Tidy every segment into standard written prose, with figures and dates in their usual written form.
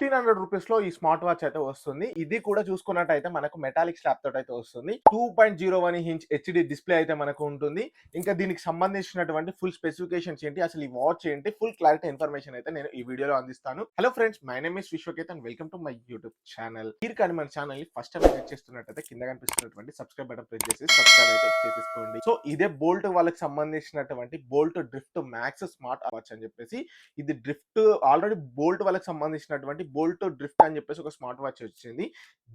రూ. 1500 ఈ smart watch అయితే వస్తుంది. ఇది కూడా చూసుకున్నట్టయితే మనకు మెటాలిక్ స్ట్రాప్ తోటైతే వస్తుంది. 2.01 ఇంచ్ హెచ్‌డి డిస్‌ప్లే అయితే మనకు ఉంటుంది. ఇంకా దీనికి సంబంధించినటువంటి ఫుల్ స్పెసిఫికేషన్స్ ఏంటి, అసలు ఈ వాచ్ ఏంటి, ఫుల్ క్లారిటీ ఇన్ఫర్మేషన్ అయితే నేను ఈ వీడియోలో అందిస్తాను. Hello friends, my name is Vishwaket and welcome to my YouTube channel. మీరు కానీ మన ఛానల్ ని ఫస్ట్ టైం విజిట్ చేస్తున్నట్టయితే కింద కనిపిస్తున్నటువంటి సబ్స్క్రైబ్ బటన్ ప్రెస్ చేసి సబ్స్క్రైబ్ అయితే చేసేసుకోండి. సో ఇదే బోల్ట్ వాళ్ళకి సంబంధించినటువంటి bolt drift max smart watch అని చెప్పేసి, ఇది డ్రిఫ్ట్ ఆల్రెడీ బోల్ట్ వాళ్ళకి సంబంధించినటువంటి బోల్ట్ డ్రిఫ్ట్ అని చెప్పేసి ఒక స్మార్ట్ వాచ్ వచ్చింది.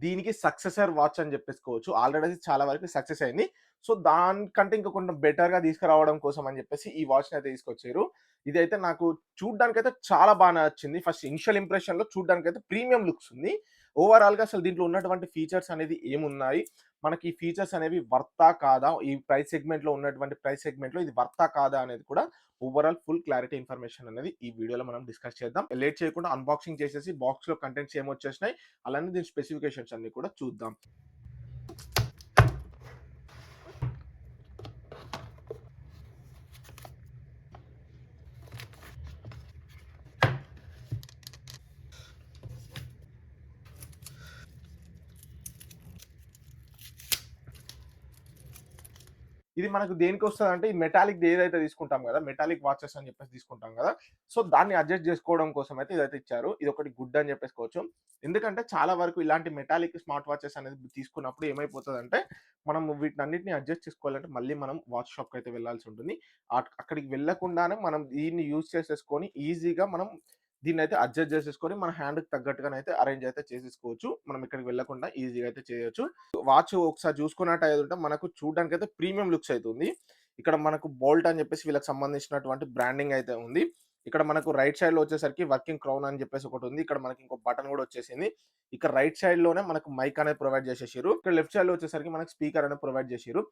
దీనికి సక్సెసర్ వాచ్ అని చెప్పేసుకోవచ్చు. ఆల్రెడీ అది చాలా వరకు సక్సెస్ అయింది. సో దానికంటే ఇంకా కొంచెం బెటర్ గా తీసుకురావడం కోసం అని చెప్పేసి ఈ వాచ్ ని అయితే తీసుకొచ్చారు. ఇదైతే నాకు చూడ్డానికైతే చాలా బాగా నచ్చింది. ఫస్ట్ ఇనిషియల్ ఇంప్రెషన్ లో చూడ్డానికైతే ప్రీమియం లుక్స్ ఉంది. ఓవరాల్ గా అసలు దీంట్లో ఉన్నటువంటి ఫీచర్స్ అనేది ఏమున్నాయి, మనకి ఈ ఫీచర్స్ అనేవి వర్తా కాదా, ఈ ప్రైస్ సెగ్మెంట్ లో ఉన్నటువంటి ప్రైస్ సెగ్మెంట్ లో ఇది వర్తా కాదా అనేది కూడా ఓవరాల్ ఫుల్ క్లారిటీ ఇన్ఫర్మేషన్ అనేది ఈ వీడియోలో మనం డిస్కస్ చేద్దాం. లేట్ చేయకుండా అన్బాక్సింగ్ చేసేసి బాక్స్ లో కంటెంట్స్ ఏమొచ్చేసినాయి, అలానే దీని స్పెసిఫికేషన్స్ అన్ని కూడా చూద్దాం. ఇది మనకు దేనికొస్తదంటే, ఈ మెటాలిక్‌ది ఏదైతే తీసుకుంటాం గదా, మెటాలిక్ వాచెస్ అని చెప్పేసి తీసుకుంటాం గదా! సో, దాన్ని అడ్జస్ట్ జేసుకోవడం కోసం అయితే ఇదైతే ఇచ్చారు. ఇదొకటి గుడ్ అని చెప్పేసుకోవచ్చు. ఎందుకంటే చాలా వరకు ఇలాంటి మెటాలిక్ స్మార్ట్ వాచెస్ అనేది తీసుకున్నప్పుడు ఏమైపోతదంటే, మనం వీటినన్నిటిని అడ్జస్ట్ చేసుకోవాలంటే మళ్ళీ మనం వాచ్ షాప్‌కయితే వెళ్ళాల్సి ఉంటుంది. అక్కడికి వెళ్ళకుండానే మనం దీన్ని యూజ్ చేసేసుకొని ఈజీగా మనం దీన్నైతే అడ్జస్ట్ చేసేసుకొని మన హ్యాండ్‌కి తగ్గట్టుగానైతే అరేంజ్ అయితే చేసేసుకోవచ్చు. మనం ఇక్కడికి వెళ్ళకుండా ఈజీగా అయితే చేయొచ్చు. వాచ్ ఒకసారి చూసుకున్నట్టయితే మనకు చూడడానికైతే ప్రీమియం లుక్స్ అయితే ఉంది. ఇక్కడ మనకు బోల్ట్ అని చెప్పేసి వీళ్ళకి సంబంధించినటువంటి బ్రాండింగ్ అయితే ఉంది. ఇక్కడ మనకు రైట్ సైడ్‌లో వచ్చేసరికి వర్కింగ్ క్రౌన్ అని చెప్పేసి ఒకటుంది. ఇక్కడ మనకి ఇంకో బటన్ కూడా వచ్చేసింది. ఇక్కడ రైట్ సైడ్‌లోనే మనకు మైక్ అనేది ప్రొవైడ్ చేసేసిర్రు. ఇక్కడ లెఫ్ట్ సైడ్‌లో వచ్చేసరికి మనకు స్పీకర్ అనేది ప్రొవైడ్ చేసిర్రు.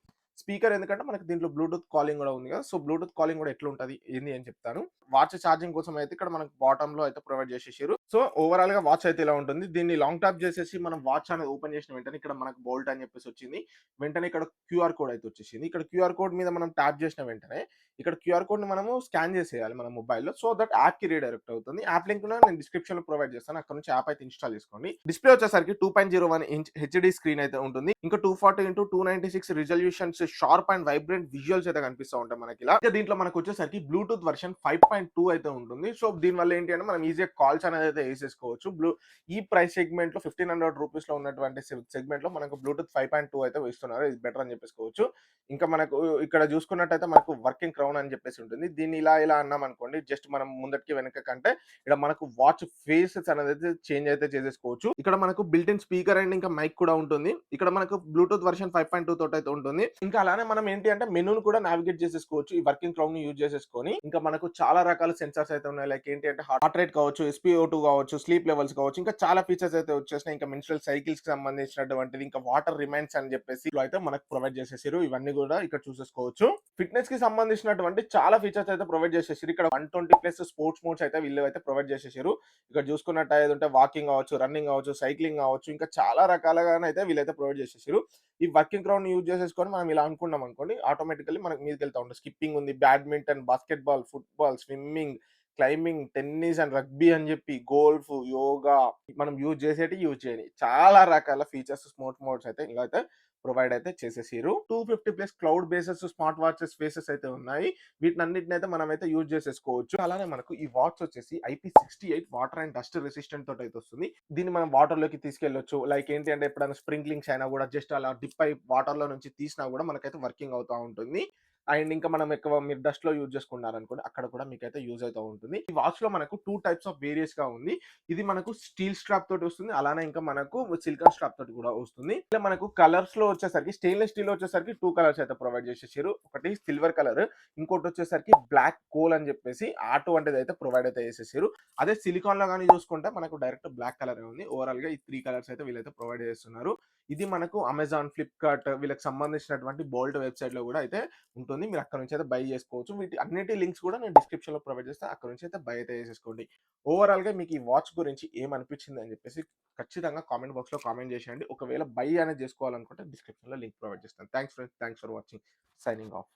స్పీకర్ ఎందుకంటే మనకి దీంట్లో బ్లూటూత్ కాలింగ్ కూడా ఉంది కదా! సో, బ్లూటూత్ కాలింగ్ కూడా ఎట్లుంటది, ఏంది అని చెప్తాను. వాచ్ ఛార్జింగ్ కోసం అయితే ఇక్కడ మనకు బాటమ్‌లో అయితే ప్రొవైడ్ చేసేసిర్రు. సో, ఓవరాల్‌గా వాచ్ అయితే ఇలా ఉంటుంది. దీన్ని లాంగ్ టాప్ చేసేసి మనం వాచ్ అనేది ఓపెన్ చేసిన వెంటనే ఇక్కడ మనకు బోల్ట్ అని చెప్పేసి వచ్చింది. వెంటనే ఇక్కడ క్యూఆర్ కోడ్ అయితే వచ్చేసింది. ఇక్కడ క్యూఆర్ కోడ్ మీద మనం ట్యాప్ చేసిన వెంటనే ఇక్కడ క్యూఆర్ కోడ్‌ని మనము స్కాన్ చేసేయాలి మన మొబైల్‌లో. సో దట్ యాప్‌కి రీడైరెక్ట్ అవుతుంది. యాప్ లింక్ కూడా నేను డిస్క్రిప్షన్‌లో ప్రొవైడ్ చేస్తాను. అక్కడ నుంచి యాప్ అయితే ఇన్‌స్టాల్ చేసుకోండి. డిస్‌ప్లే వచ్చేసరికి 2.01 ఇంచ్ హెచ్‌డి స్క్రీన్ అయితే ఉంటుంది. ఇంకా 240x296 resolutions sharp and vibrant visuals అయితే కనిపిస్తా ఉంటాయి మనకిలా. ఇంకా దీంట్లో మనకు వచ్చేసరికి బ్లూటూత్ వర్షన్ 5.2 అయితే ఉంటుంది. సో దీనివల్ల ఏంటి అంటే మనం ఈజీగా కాల్స్ అనేది అయితే వేసేసుకోవచ్చు. ఈ ప్రైస్ సెగ్మెంట్ లో రూ. 1500 లో ఉన్నటువంటి సెగ్మెంట్ లో మనకు బ్లూటూత్ 5.2 అయితే ఇస్తున్నారు. ఇది బెటర్ అని చెప్పేసుకోవచ్చు. ఇంకా మనకు ఇక్కడ చూసుకున్నట్టయితే మనకు వర్కింగ్ క్రౌన్ అని చెప్పేసి ఉంటుంది. దీన్ని ఇలా అన్నాం అనుకోండి, జస్ట్ మనం ముందటికి వెనక కంటే ఇక్కడ మనకు వాచ్ ఫేసెస్ అనేది అయితే చేంజ్ అయితే చేసేసుకోవచ్చు. ఇక్కడ మనకు బిల్ట్ ఇన్ స్పీకర్ అండ్ ఇంకా మైక్ కూడా ఉంటుంది. ఇక్కడ మనకు బ్లూటూత్ వర్షన్ 5.2 తోటి అయితే ఉంటుంది. ఇంకా అలానే మనం ఏంటి అంటే మెనూను కూడా నావిగేట్ చేసేసుకోవచ్చు ఈ వర్కింగ్ క్రౌన్ ని యూజ్ చేసేసుకొని. ఇంకా మనకు చాలా రకాల సెన్సార్స్ అయితే ఉన్నాయి. లైక్ ఏంటి అంటే హార్ట్ రేట్ కావచ్చు, SpO2 కావచ్చు, స్లీప్ లెవెల్స్ కావచ్చు, ఇంకా చాలా ఫీచర్స్ అయితే వచ్చేసినాయి. ఇంకా మెన్స్ట్రల్ సైకిల్స్ కి సంబంధించినటువంటిది, ఇంకా వాటర్ రిమైండ్స్ అని చెప్పేసి అయితే మనకు ప్రొవైడ్ చేసేసారు. ఇవన్నీ కూడా ఇక్కడ చూసేసుకోవచ్చు. ఫిట్నెస్ కి సంబంధించినటువంటి చాలా ఫీచర్స్ అయితే ప్రొవైడ్ చేసేసారు. ఇక్కడ 120+ స్పోర్ట్స్ మోడ్స్ అయితే వీళ్ళు అయితే ప్రొవైడ్ చేసేసారు. ఇక్కడ చూసుకున్నట్టయితే వాకింగ్ కావచ్చు, రన్నింగ్ కావచ్చు, సైక్లింగ్ కావచ్చు, ఇంకా చాలా రకాలుగానైతే వీళ్ళైతే ప్రొవైడ్ చేసేసారు. ఈ వర్కింగ్ గ్రౌండ్ యూజ్ చేసేసుకొని మనం ఇలా అనుకున్నాం అనుకోండి, ఆటోమేటికల్లీ మనకి మీదకి వెళ్తా ఉంటుంది. స్కిప్పింగ్ ఉంది, badminton, basketball, football, swimming, climbing, tennis and rugby అని చెప్పి, గోల్ఫ్, యోగా, మనం యూజ్ చేసేటి యూజ్ చేయని చాలా రకాల ఫీచర్స్ స్పోర్ట్స్ మోడ్స్ అయితే ఇలా అయితే ప్రొవైడ్ అయితే చేసేసారు. 250+ cloud bases smart watches faces అయితే ఉన్నాయి. వీటినన్నిటిని అయితే మనం అయితే యూజ్ చేసేసుకోవచ్చు. అలానే మనకు ఈ వాచ్ వచ్చేసి IP68 water and dust resistant తోటి అయితే వస్తుంది. దీన్ని మనం వాటర్ లోకి తీసుకెళ్లొచ్చు. లైక్ ఏంటి అంటే ఎప్పుడైనా స్ప్రింక్లింగ్స్ అయినా కూడా జస్ట్ అలా డిప్ అయి వాటర్ లో నుంచి తీసినా కూడా మనకైతే వర్కింగ్ అవుతా ఉంటుంది. అండ్ ఇంకా మనం ఎక్కువ మీరు డస్ట్ లో యూజ్ చేసుకున్నారనుకోండి, అక్కడ కూడా మీకైతే యూజ్ అవుతూ ఉంటుంది. ఈ వాచ్ లో మనకు 2 టైప్స్ ఆఫ్ వేరియస్ గా ఉంది. ఇది మనకు స్టీల్ స్ట్రాప్ తోటి వస్తుంది. అలానే ఇంకా మనకు సిలికాన్ స్ట్రాప్ తోటి కూడా వస్తుంది. ఇలా మనకు కలర్స్ లో వచ్చేసరికి స్టెయిన్లెస్ స్టీల్ వచ్చేసరికి 2 కలర్స్ అయితే ప్రొవైడ్ చేసేసారు. ఒకటి సిల్వర్ కలర్, ఇంకోటి వచ్చేసరికి బ్లాక్ కోల్ అని చెప్పేసి అటువంటిది అయితే ప్రొవైడ్ అయితే చేసేసారు. అదే సిలికాన్ లో కానీ చూసుకుంటే మనకు డైరెక్ట్ బ్లాక్ కలర్ ఉంది. ఓవరాల్ గా ఈ 3 కలర్స్ అయితే వీళ్ళైతే ప్రొవైడ్ చేస్తున్నారు. ఇది మనకు అమెజాన్, ఫ్లిప్కార్ట్ వీళ్ళకి సంబంధించినటువంటి బోల్ట్ వెబ్సైట్ లో కూడా అయితే ఉంటుంది. మీరు అక్కడ నుంచి అయితే బై చేసుకోవచ్చు. వీటి అన్నిటి లింక్స్ కూడా నేను డిస్క్రిప్షన్ లో ప్రొవైడ్ చేస్తాను. అక్కడ నుంచి అయితే బై అయితే చేసేసుకోండి. ఓవరాల్ గా మీకు ఈ వాచ్ గురించి ఏమనిపించింది అని చెప్పేసి ఖచ్చితంగా కామెంట్ బాక్స్ లో కామెంట్ చేసేయండి. ఒకవేళ బై అనేది చేసుకోవాలనుకుంటే డిస్క్రిప్షన్ లో లింక్ ప్రొవైడ్ చేస్తాను. Thanks friends, thanks for watching. Signing off.